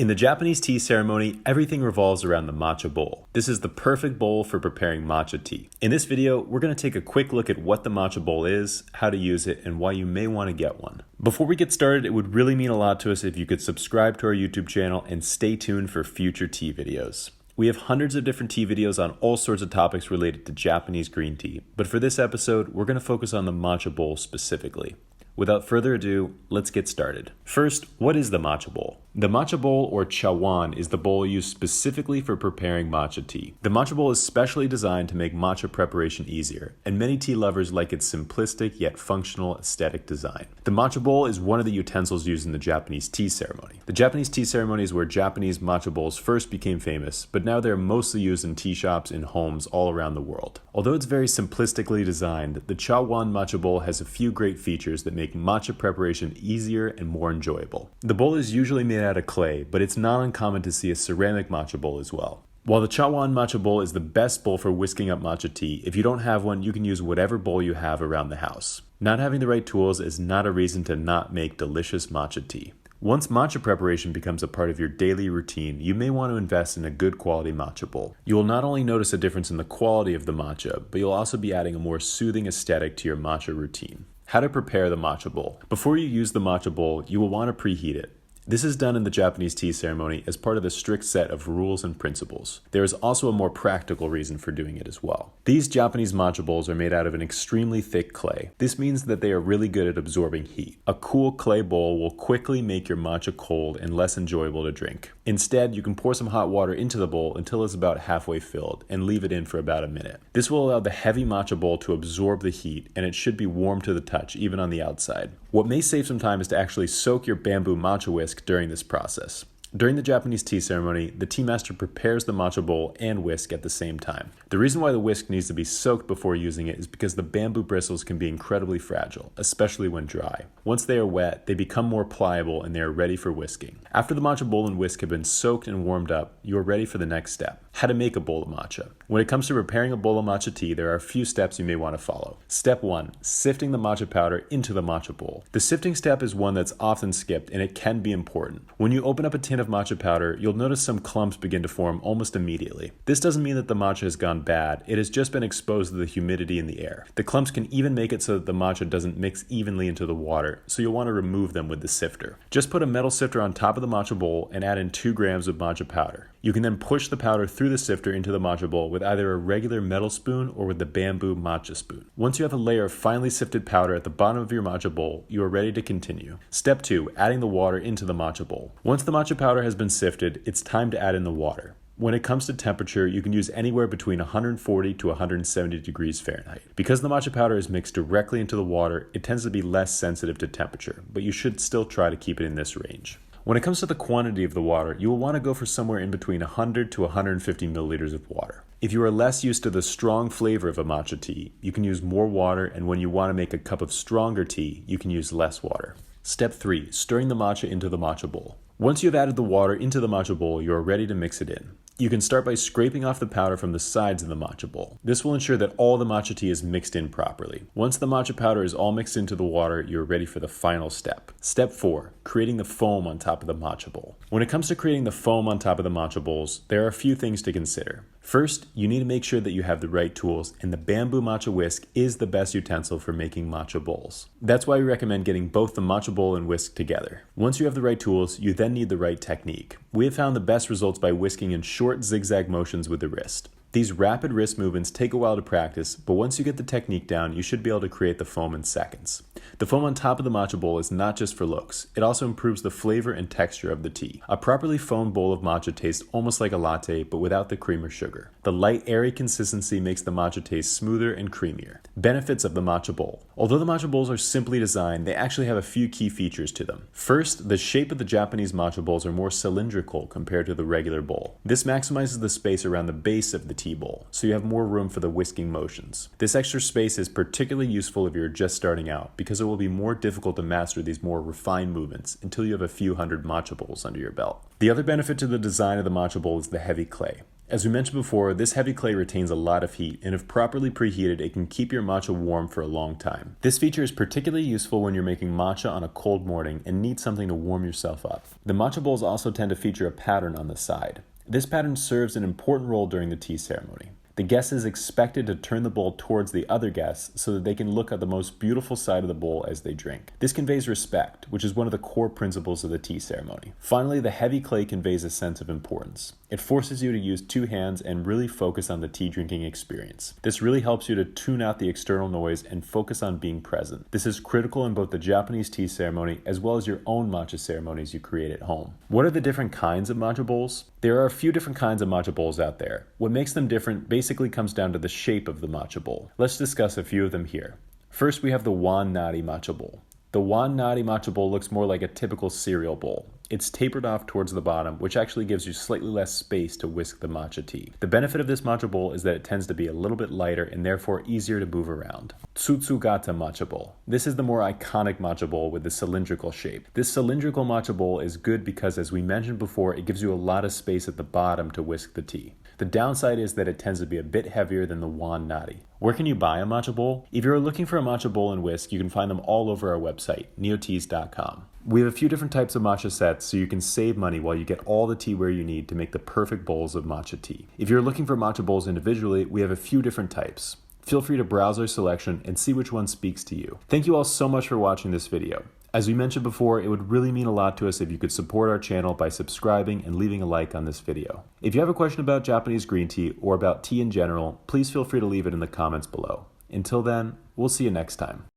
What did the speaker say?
In the Japanese tea ceremony, everything revolves around the matcha bowl. This is the perfect bowl for preparing matcha tea. In this video, we're going to take a quick look at what the matcha bowl is, how to use it, and why you may want to get one. Before we get started, it would really mean a lot to us if you could subscribe to our YouTube channel and stay tuned for future tea videos. We have hundreds of different tea videos on all sorts of topics related to Japanese green tea, but for this episode, we're going to focus on the matcha bowl specifically. Without further ado, let's get started. First, what is the matcha bowl? The matcha bowl, or chawan, is the bowl used specifically for preparing matcha tea. The matcha bowl is specially designed to make matcha preparation easier, and many tea lovers like its simplistic yet functional aesthetic design. The matcha bowl is one of the utensils used in the Japanese tea ceremony. The Japanese tea ceremony is where Japanese matcha bowls first became famous, but now they're mostly used in tea shops and homes all around the world. Although it's very simplistically designed, the chawan matcha bowl has a few great features that make matcha preparation easier and more enjoyable. The bowl is usually made out of clay, but it's not uncommon to see a ceramic matcha bowl as well. While the Chawan Matcha bowl is the best bowl for whisking up matcha tea, if you don't have one, you can use whatever bowl you have around the house. Not having the right tools is not a reason to not make delicious matcha tea. Once matcha preparation becomes a part of your daily routine, you may want to invest in a good quality matcha bowl. You will not only notice a difference in the quality of the matcha, but you'll also be adding a more soothing aesthetic to your matcha routine. How to prepare the matcha bowl. Before you use the matcha bowl, you will want to preheat it. This is done in the Japanese tea ceremony as part of the strict set of rules and principles. There is also a more practical reason for doing it as well. These Japanese matcha bowls are made out of an extremely thick clay. This means that they are really good at absorbing heat. A cool clay bowl will quickly make your matcha cold and less enjoyable to drink. Instead, you can pour some hot water into the bowl until it's about halfway filled and leave it in for about a minute. This will allow the heavy matcha bowl to absorb the heat, and it should be warm to the touch even on the outside. What may save some time is to actually soak your bamboo matcha whisk during this process. During the Japanese tea ceremony, the tea master prepares the matcha bowl and whisk at the same time. The reason why the whisk needs to be soaked before using it is because the bamboo bristles can be incredibly fragile, especially when dry. Once they are wet, they become more pliable and they are ready for whisking. After the matcha bowl and whisk have been soaked and warmed up, you are ready for the next step: how to make a bowl of matcha. When it comes to preparing a bowl of matcha tea, there are a few steps you may want to follow. Step 1. Sifting the matcha powder into the matcha bowl. The sifting step is one that's often skipped, and it can be important. When you open up a tin of matcha powder, you'll notice some clumps begin to form almost immediately. This doesn't mean that the matcha has gone bad, it has just been exposed to the humidity in the air. The clumps can even make it so that the matcha doesn't mix evenly into the water, so you'll want to remove them with the sifter. Just put a metal sifter on top of the matcha bowl and add in 2 grams of matcha powder. You can then push the powder through the sifter into the matcha bowl with either a regular metal spoon or with the bamboo matcha spoon. Once you have a layer of finely sifted powder at the bottom of your matcha bowl, you are ready to continue. Step 2. Adding the water into the matcha bowl. Once the matcha powder has been sifted, it's time to add in the water. When it comes to temperature, you can use anywhere between 140 to 170 degrees Fahrenheit. Because the matcha powder is mixed directly into the water, it tends to be less sensitive to temperature, but you should still try to keep it in this range. When it comes to the quantity of the water, you will want to go for somewhere in between 100 to 150 milliliters of water. If you are less used to the strong flavor of a matcha tea, you can use more water, and when you want to make a cup of stronger tea, you can use less water. Step 3. Stirring the matcha into the matcha bowl. Once you have added the water into the matcha bowl, you are ready to mix it in. You can start by scraping off the powder from the sides of the matcha bowl. This will ensure that all the matcha tea is mixed in properly. Once the matcha powder is all mixed into the water, you are ready for the final step. Step 4. Creating the foam on top of the matcha bowl. When it comes to creating the foam on top of the matcha bowls, there are a few things to consider. First, you need to make sure that you have the right tools, and the bamboo matcha whisk is the best utensil for making matcha bowls. That's why we recommend getting both the matcha bowl and whisk together. Once you have the right tools, you then need the right technique. We have found the best results by whisking in short zigzag motions with the wrist. These rapid wrist movements take a while to practice, but once you get the technique down, you should be able to create the foam in seconds. The foam on top of the matcha bowl is not just for looks, it also improves the flavor and texture of the tea. A properly foamed bowl of matcha tastes almost like a latte, but without the cream or sugar. The light, airy consistency makes the matcha taste smoother and creamier. Benefits of the matcha bowl. Although the matcha bowls are simply designed, they actually have a few key features to them. First, the shape of the Japanese matcha bowls are more cylindrical compared to the regular bowl. This maximizes the space around the base of the tea bowl, so you have more room for the whisking motions. This extra space is particularly useful if you're just starting out, because it will be more difficult to master these more refined movements until you have a few hundred matcha bowls under your belt. The other benefit to the design of the matcha bowl is the heavy clay. As we mentioned before, this heavy clay retains a lot of heat, and if properly preheated, it can keep your matcha warm for a long time. This feature is particularly useful when you're making matcha on a cold morning and need something to warm yourself up. The matcha bowls also tend to feature a pattern on the side. This pattern serves an important role during the tea ceremony. The guest is expected to turn the bowl towards the other guests so that they can look at the most beautiful side of the bowl as they drink. This conveys respect, which is one of the core principles of the tea ceremony. Finally, the heavy clay conveys a sense of importance. It forces you to use two hands and really focus on the tea drinking experience. This really helps you to tune out the external noise and focus on being present. This is critical in both the Japanese tea ceremony as well as your own matcha ceremonies you create at home. What are the different kinds of matcha bowls? There are a few different kinds of matcha bowls out there. What makes them different basically comes down to the shape of the matcha bowl. Let's discuss a few of them here. First, we have the Wan Nari matcha bowl. The Wan Nari matcha bowl looks more like a typical cereal bowl. It's tapered off towards the bottom, which actually gives you slightly less space to whisk the matcha tea. The benefit of this matcha bowl is that it tends to be a little bit lighter and therefore easier to move around. Tsutsugata matcha bowl. This is the more iconic matcha bowl with the cylindrical shape. This cylindrical matcha bowl is good because, as we mentioned before, it gives you a lot of space at the bottom to whisk the tea. The downside is that it tends to be a bit heavier than the Wan Nari. Where can you buy a matcha bowl? If you're looking for a matcha bowl and whisk, you can find them all over our website, neoteas.com. We have a few different types of matcha sets so you can save money while you get all the teaware you need to make the perfect bowls of matcha tea. If you're looking for matcha bowls individually, we have a few different types. Feel free to browse our selection and see which one speaks to you. Thank you all so much for watching this video. As we mentioned before, it would really mean a lot to us if you could support our channel by subscribing and leaving a like on this video. If you have a question about Japanese green tea or about tea in general, please feel free to leave it in the comments below. Until then, we'll see you next time.